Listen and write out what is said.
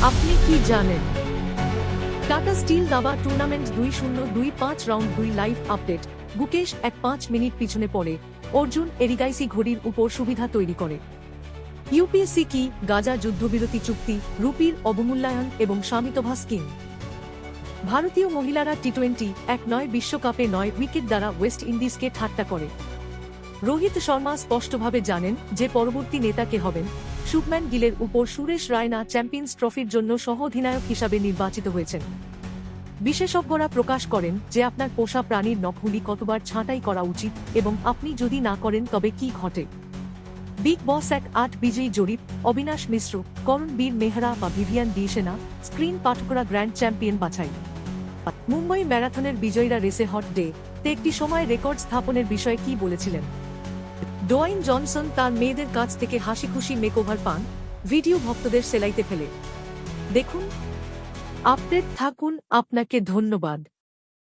আপনি কি জানেন? টাটা স্টিল দাবা tournament 2025 round 2 live update. Gukesh 5 minute পিছনে পড়ে। অর্জুন এরিগাইসি ঘড়ির উপর সুবিধা তৈরি করে। ইউপিএসসি কি? গাজা যুদ্ধবিরতি চুক্তি, রুপির অবমূল্যায়ন এবং স্বামিত্বভা স্কিম। ভারতীয় মহিলারা টি-20 বিশ্বকাপে 9 উইকেট দ্বারা ওয়েস্ট ইন্ডিজকে ঠাট্টা করে। রোহিত শর্মা স্পষ্টভাবে জানেন যে পরবর্তী নেতা কে হবেন। শুভম্যান গিলের উপর সুরেশ রায়না চ্যাম্পিয়ন্স ট্রফির জন্য সহ অধিনায়ক হিসাবে নির্বাচিত হয়েছেন। বিশেষজ্ঞরা প্রকাশ করেন যে আপনার পোষা প্রাণীর নখগুলি কতবার ছাঁটাই করা উচিত এবং আপনি যদি না করেন তবে কি ঘটে। বিগ বস 8 বিজয়ী জরিপ, অবিনাশ মিশ্র, করণ বীর মেহরা বা ভিভিয়ান ডি সেনা, স্ক্রিন পাঠকরা গ্র্যান্ড চ্যাম্পিয়ন বাছাই। মুম্বই ম্যারাথনের বিজয়ীরা রেসে হট ডে তে একটি সময় রেকর্ড স্থাপনের বিষয়ে কি বলেছিলেন? ডোয়াইন জনসন তার মেয়েদের কাছ থেকে হাসিখুশি মেকওভার পান, ভিডিও ভক্তদের সেলাইতে ফেলে। দেখুন, আপডেট থাকুন। আপনাকে ধন্যবাদ।